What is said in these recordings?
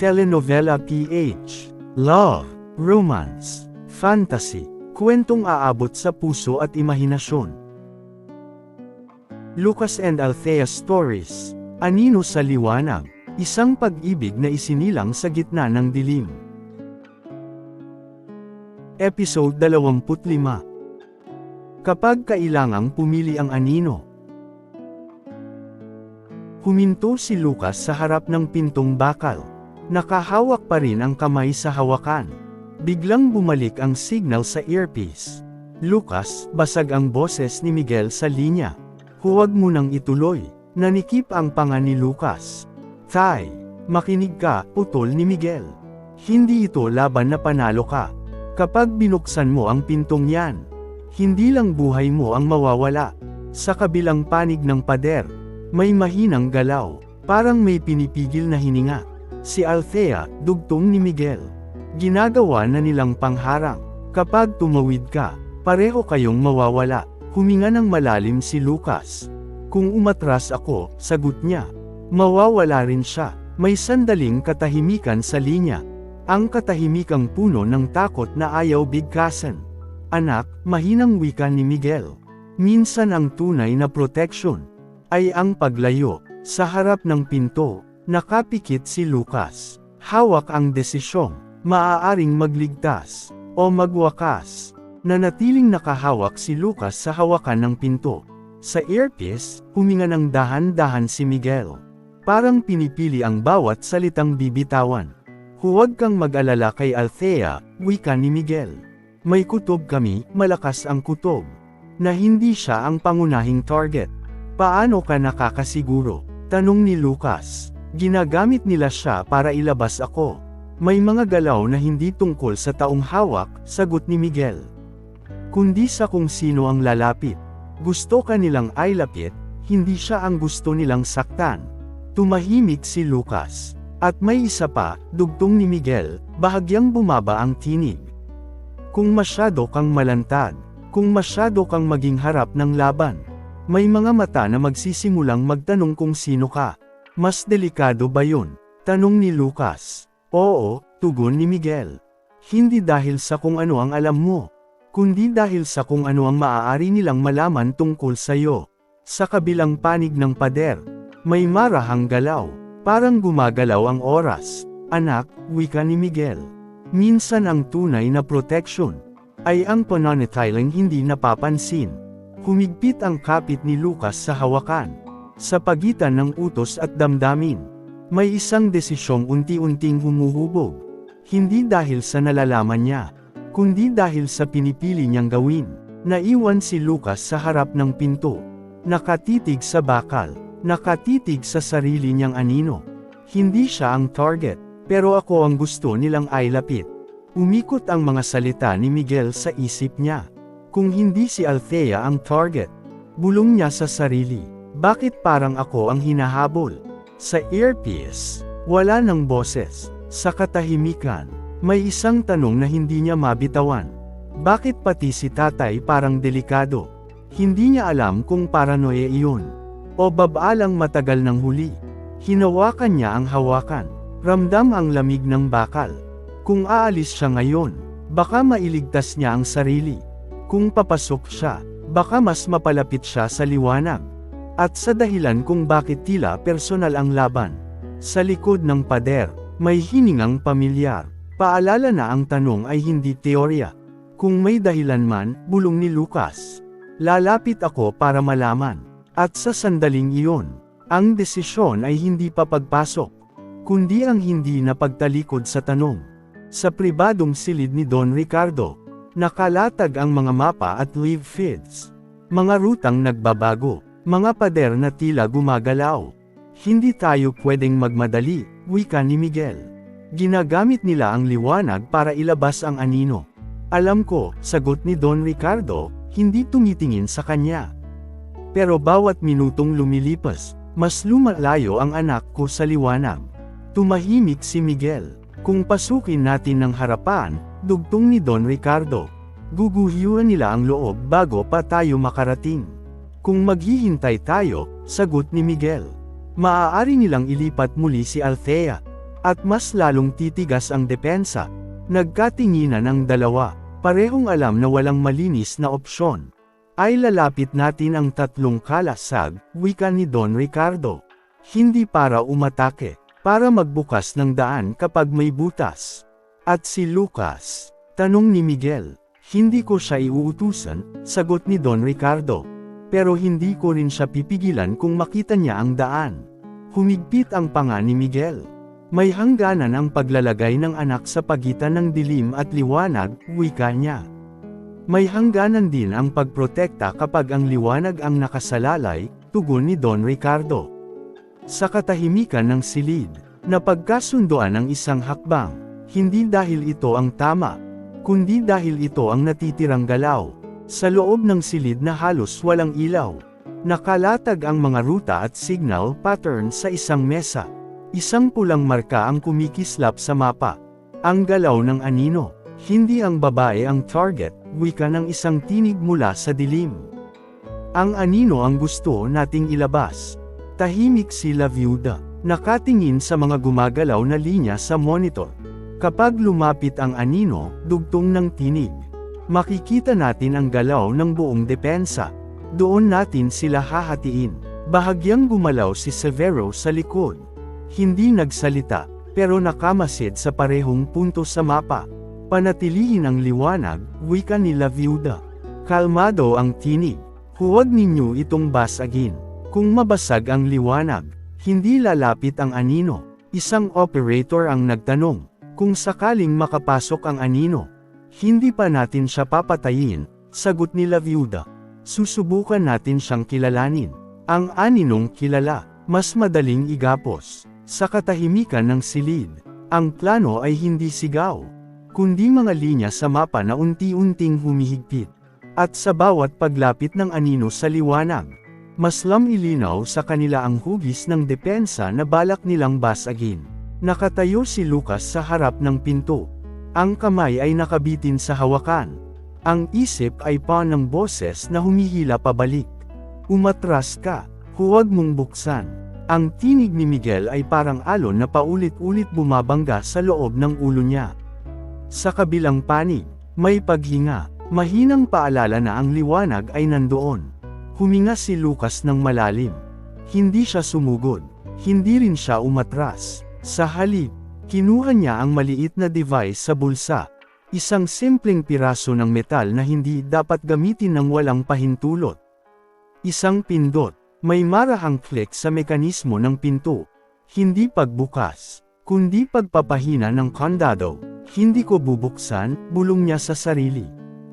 Telenovela PH. Love, romance, fantasy, kwentong aabot sa puso at imahinasyon. Lucas and Althea Stories. Anino sa Liwanag. Isang pag-ibig na isinilang sa gitna ng dilim. Episode 25. Kapag kailangang pumili ang anino. Huminto si Lucas sa harap ng pintong bakal. Nakahawak pa rin ang kamay sa hawakan. Biglang bumalik ang signal sa earpiece. Lucas, basag ang boses ni Miguel sa linya. Huwag mo nang ituloy. Nanikip ang panga ni Lucas. Tay, makinig ka, putol ni Miguel. Hindi ito laban na panalo ka. Kapag binuksan mo ang pintong yan, hindi lang buhay mo ang mawawala. Sa kabilang panig ng pader, may mahinang galaw, parang may pinipigil na hininga. Si Althea, dugtong ni Miguel. Ginagawa na nilang pangharang. Kapag tumawid ka, pareho kayong mawawala. Huminga ng malalim si Lucas. Kung umatras ako, sagot niya, mawawala rin siya. May sandaling katahimikan sa linya. Ang katahimikang puno ng takot na ayaw bigkasan. Anak, mahinang wika ni Miguel. Minsan ang tunay na protection ay ang paglayo. Sa harap ng pinto, nakapikit si Lucas. Hawak ang desisyong, maaaring magligtas o magwakas. Nanatiling nakahawak si Lucas sa hawakan ng pinto. Sa earpiece, huminga ng dahan-dahan si Miguel. Parang pinipili ang bawat salitang bibitawan. Huwag kang mag-alala kay Althea, wika ni Miguel. May kutob kami, malakas ang kutob. Na hindi siya ang pangunahing target. Paano ka nakakasiguro? Tanong ni Lucas. Ginagamit nila siya para ilabas ako. May mga galaw na hindi tungkol sa taong hawak, sagot ni Miguel. Kundi sa kung sino ang lalapit. Gusto ka nilang ailapit, hindi siya ang gusto nilang saktan. Tumahimik si Lucas. At may isa pa, dugtong ni Miguel, bahagyang bumaba ang tinig. Kung masyado kang malantad, kung masyado kang maging harap ng laban, may mga mata na magsisimulang magtanong kung sino ka. Mas delikado ba yun? Tanong ni Lucas. Oo, tugon ni Miguel. Hindi dahil sa kung ano ang alam mo, kundi dahil sa kung ano ang maaari nilang malaman tungkol sa'yo. Sa kabilang panig ng pader, may marahang galaw. Parang gumagalaw ang oras. Anak, wika ni Miguel. Minsan ang tunay na protection ay ang pananatiling hindi napapansin. Humigpit ang kapit ni Lucas sa hawakan. Sa pagitan ng utos at damdamin, may isang desisyong unti-unting humuhubog. Hindi dahil sa nalalaman niya, kundi dahil sa pinipili niyang gawin. Naiwan si Lucas sa harap ng pinto. Nakatitig sa bakal, nakatitig sa sarili niyang anino. Hindi siya ang target, pero ako ang gusto nilang ailapit. Umikot ang mga salita ni Miguel sa isip niya. Kung hindi si Althea ang target, bulong niya sa sarili. Bakit parang ako ang hinahabol? Sa earpiece, wala ng boses. Sa katahimikan, may isang tanong na hindi niya mabitawan. Bakit pati si tatay parang delikado? Hindi niya alam kung paranoia iyon. O babalang matagal ng huli. Hinawakan niya ang hawakan. Ramdam ang lamig ng bakal. Kung aalis siya ngayon, baka mailigtas niya ang sarili. Kung papasok siya, baka mas mapalapit siya sa liwanag. At sa dahilan kung bakit tila personal ang laban. Sa likod ng pader, may hiningang pamilyar. Paalala na ang tanong ay hindi teorya. Kung may dahilan man, bulong ni Lucas. Lalapit ako para malaman. At sa sandaling iyon, ang desisyon ay hindi pa pagpasok, kundi ang hindi na pagtalikod sa tanong. Sa pribadong silid ni Don Ricardo, nakalatag ang mga mapa at live feeds. Mga rutang nagbabago. Mga pader na tila gumagalaw. Hindi tayo pwedeng magmadali, wika ni Miguel. Ginagamit nila ang liwanag para ilabas ang anino. Alam ko, sagot ni Don Ricardo, hindi tumitingin sa kanya. Pero bawat minutong lumilipas, mas lumalayo ang anak ko sa liwanag. Tumahimik si Miguel. Kung pasukin natin ng harapan, dugtong ni Don Ricardo. Guguhyuan nila ang loob bago pa tayo makarating. Kung maghihintay tayo, sagot ni Miguel. Maaari nilang ilipat muli si Althea. At mas lalong titigas ang depensa. Nagkatinginan ang dalawa, parehong alam na walang malinis na opsyon. Ay lalapit natin ang tatlong kalasag, wika ni Don Ricardo. Hindi para umatake, para magbukas ng daan kapag may butas. At si Lucas? Tanong ni Miguel. Hindi ko siya iuutusan, sagot ni Don Ricardo. Pero hindi ko rin siya pipigilan kung makita niya ang daan. Humigpit ang panga ni Miguel. May hangganan ang paglalagay ng anak sa pagitan ng dilim at liwanag, wika niya. May hangganan din ang pagprotekta kapag ang liwanag ang nakasalalay, tugon ni Don Ricardo. Sa katahimikan ng silid, napagkasunduan ang isang hakbang, hindi dahil ito ang tama, kundi dahil ito ang natitirang galaw. Sa loob ng silid na halos walang ilaw, nakalatag ang mga ruta at signal pattern sa isang mesa. Isang pulang marka ang kumikislap sa mapa. Ang galaw ng anino, hindi ang babae ang target, wika ng isang tinig mula sa dilim. Ang anino ang gusto nating ilabas. Tahimik si La Viuda, nakatingin sa mga gumagalaw na linya sa monitor. Kapag lumapit ang anino, dugtong ng tinig. Makikita natin ang galaw ng buong depensa. Doon natin sila hahatiin. Bahagyang gumalaw si Severo sa likod. Hindi nagsalita, pero nakamasid sa parehong punto sa mapa. Panatilihin ang liwanag, wika ni La Viuda. Kalmado ang tinig. Huwag ninyo itong basagin. Kung mabasag ang liwanag, hindi lalapit ang anino. Isang operator ang nagtanong. Kung sakaling makapasok ang anino, hindi pa natin siya papatayin, sagot ni La Viuda. Susubukan natin siyang kilalanin. Ang aninong kilala, mas madaling igapos. Sa katahimikan ng silid, ang plano ay hindi sigaw, kundi mga linya sa mapa na unti-unting humihigpit. At sa bawat paglapit ng anino sa liwanag, mas ilinaw sa kanila ang hugis ng depensa na balak nilang basagin. Nakatayo si Lucas sa harap ng pinto. Ang kamay ay nakabitin sa hawakan. Ang isip ay pa ng boses na humihila pabalik. Umatras ka, huwag mong buksan. Ang tinig ni Miguel ay parang alon na paulit-ulit bumabangga sa loob ng ulo niya. Sa kabilang panig, may paghinga, mahinang paalala na ang liwanag ay nandoon. Huminga si Lucas ng malalim. Hindi siya sumugod, hindi rin siya umatras. Sa halip, kinuha niya ang maliit na device sa bulsa. Isang simpleng piraso ng metal na hindi dapat gamitin ng walang pahintulot. Isang pindot, may marahang click sa mekanismo ng pinto. Hindi pagbukas, kundi pagpapahina ng kandado. Hindi ko bubuksan, bulong niya sa sarili.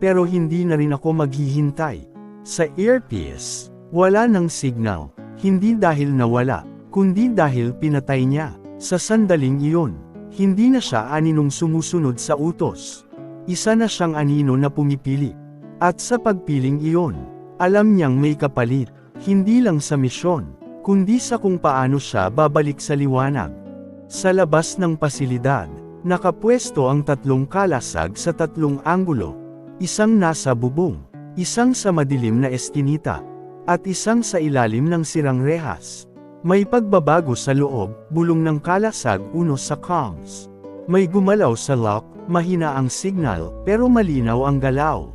Pero hindi na rin ako maghihintay. Sa earpiece, wala ng signal. Hindi dahil nawala, kundi dahil pinatay niya. Sa sandaling iyon, hindi na siya aninong sumusunod sa utos. Isa na siyang anino na pumipili. At sa pagpiling iyon, alam niyang may kapalit, hindi lang sa misyon, kundi sa kung paano siya babalik sa liwanag. Sa labas ng pasilidad, nakapwesto ang tatlong kalasag sa tatlong anggulo. Isang nasa bubong, isang sa madilim na eskinita, at isang sa ilalim ng sirang rehas. May pagbabago sa loob, bulong ng kalasag uno sa comms. May gumalaw sa lock, mahina ang signal, pero malinaw ang galaw.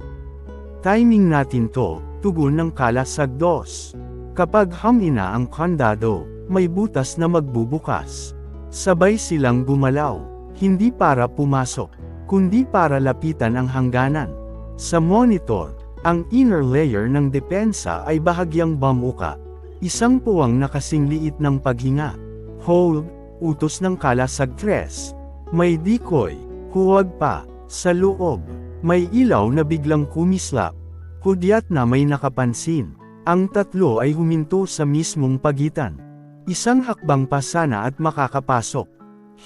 Timing natin to, tugon ng kalasag 2. Kapag hamina ang kandado, may butas na magbubukas. Sabay silang gumalaw, hindi para pumasok, kundi para lapitan ang hangganan. Sa monitor, ang inner layer ng depensa ay bahagyang bamuka. Isang puwang na kasing liit ng paghinga. Hold, utos ng kalasag 3. May decoy, huwag pa. Sa loob, may ilaw na biglang kumislap. Hudyat na may nakapansin. Ang tatlo ay huminto sa mismong pagitan. Isang hakbang pa sana at makakapasok.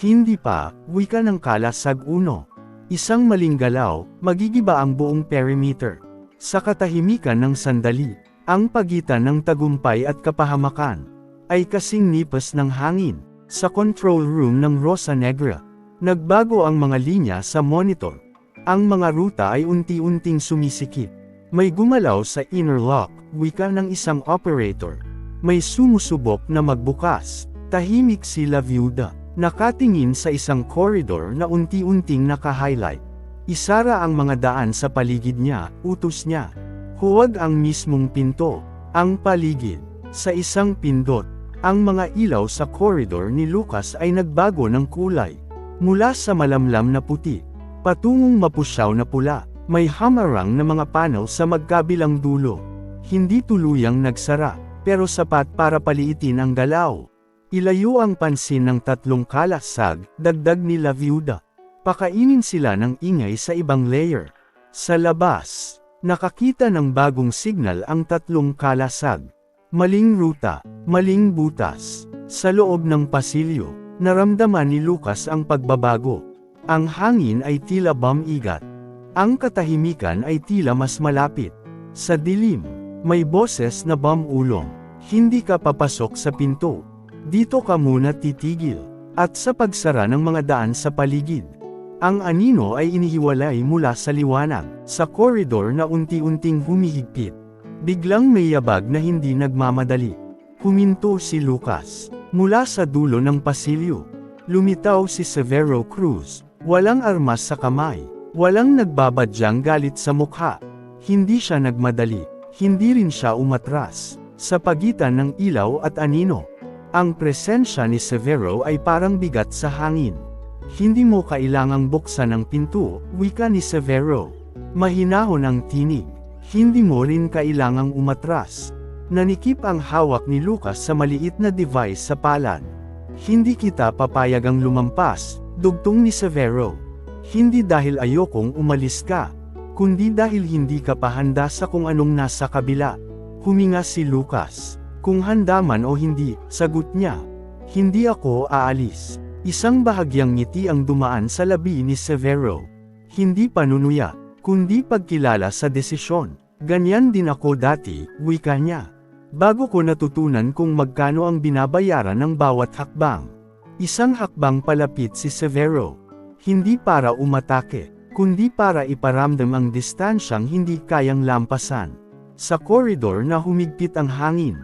Hindi pa, wika ng kalasag 1. Isang maling galaw, magigiba ang buong perimeter. Sa katahimikan ng sandali, ang pagitan ng tagumpay at kapahamakan ay kasing nipas ng hangin. Sa control room ng Rosa Negra, nagbago ang mga linya sa monitor. Ang mga ruta ay unti-unting sumisikip. May gumalaw sa inner lock, wika ng isang operator. May sumusubok na magbukas. Tahimik si La Viuda. Nakatingin sa isang koridor na unti-unting naka-highlight. Isara ang mga daan sa paligid niya, utos niya. Huwag ang mismong pinto, ang paligid. Sa isang pindot, ang mga ilaw sa koridor ni Lucas ay nagbago ng kulay. Mula sa malamlam na puti, patungong mapusyaw na pula, may hamarang na mga panel sa magkabilang dulo. Hindi tuluyang nagsara, pero sapat para paliitin ang galaw. Ilayo ang pansin ng tatlong kalasag, dagdag ni La Viuda. Pakainin sila ng ingay sa ibang layer. Sa labas, nakakita ng bagong signal ang tatlong kalasag. Maling ruta, maling butas. Sa loob ng pasilyo, naramdaman ni Lucas ang pagbabago. Ang hangin ay tila bumigat. Ang katahimikan ay tila mas malapit. Sa dilim, may boses na bumulong. Hindi ka papasok sa pinto. Dito ka muna titigil. At sa pagsara ng mga daan sa paligid, ang anino ay inihiwalay mula sa liwanag. Sa koridor na unti-unting humihigpit, biglang may yabag na hindi nagmamadali. Huminto si Lucas. Mula sa dulo ng pasilyo, lumitaw si Severo Cruz. Walang armas sa kamay. Walang nagbabadyang galit sa mukha. Hindi siya nagmadali. Hindi rin siya umatras. Sa pagitan ng ilaw at anino, ang presensya ni Severo ay parang bigat sa hangin. Hindi mo kailangang buksan ang pinto, wika ni Severo. Mahinahon ang tinig. Hindi mo rin kailangang umatras. Nanikip ang hawak ni Lucas sa maliit na device sa palad. Hindi kita papayagang lumampas, dugtong ni Severo. Hindi dahil ayokong umalis ka, kundi dahil hindi ka pa handa sa kung anong nasa kabila. Huminga si Lucas. Kung handa man o hindi, sagot niya. Hindi ako aalis. Isang bahagyang ngiti ang dumaan sa labi ni Severo. Hindi panunuya, kundi pagkilala sa desisyon. Ganyan din ako dati, wika niya. Bago ko natutunan kung magkano ang binabayaran ng bawat hakbang. Isang hakbang palapit si Severo. Hindi para umatake, kundi para iparamdam ang distansyang hindi kayang lampasan. Sa koridor na humigpit ang hangin,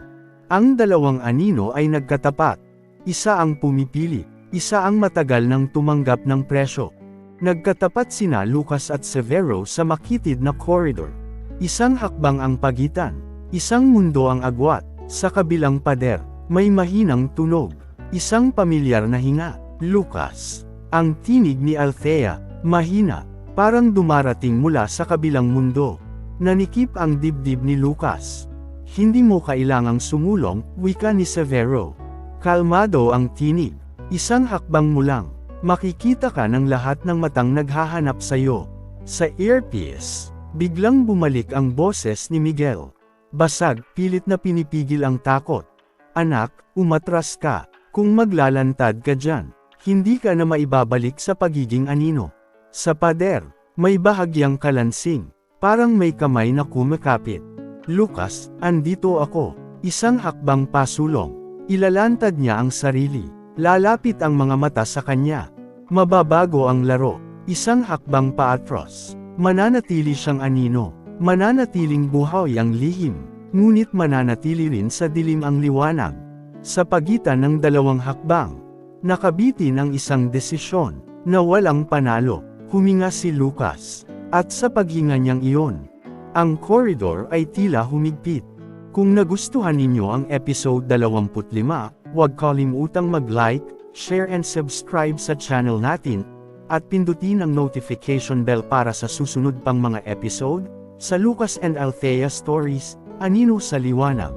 ang dalawang anino ay nagkatapat. Isa ang pumipili, isa ang matagal nang tumanggap ng presyo. Nagkatapat sina Lucas at Severo sa makitid na koridor. Isang hakbang ang pagitan, isang mundo ang agwat. Sa kabilang pader, may mahinang tunog, isang pamilyar na hinga. Lucas. Ang tinig ni Althea, mahina, parang dumarating mula sa kabilang mundo. Nanikip ang dibdib ni Lucas. Hindi mo kailangang sumulong, wika ni Severo. Kalmado ang tinig. Isang hakbang mo lang, makikita ka ng lahat ng matang naghahanap sa'yo. Sa earpiece, biglang bumalik ang boses ni Miguel. Basag, pilit na pinipigil ang takot. Anak, umatras ka. Kung maglalantad ka dyan, hindi ka na maibabalik sa pagiging anino. Sa pader, may bahagyang kalansing, parang may kamay na kumakapit. Lucas, andito ako. Isang hakbang pasulong. Ilalantad niya ang sarili. Lalapit ang mga mata sa kanya. Mababago ang laro. Isang hakbang paatros. Mananatili siyang anino. Mananatiling buhay ang lihim. Ngunit mananatili rin sa dilim ang liwanag. Sa pagitan ng dalawang hakbang, nakabitin ang isang desisyon, na walang panalo. Huminga si Lucas. At sa paghinga niyang iyon, ang koridor ay tila humigpit. Kung nagustuhan ninyo ang episode 25, huwag kalimutang mag-like, share and subscribe sa channel natin, at pindutin ang notification bell para sa susunod pang mga episode, sa Lucas and Althea Stories, Anino sa Liwanag.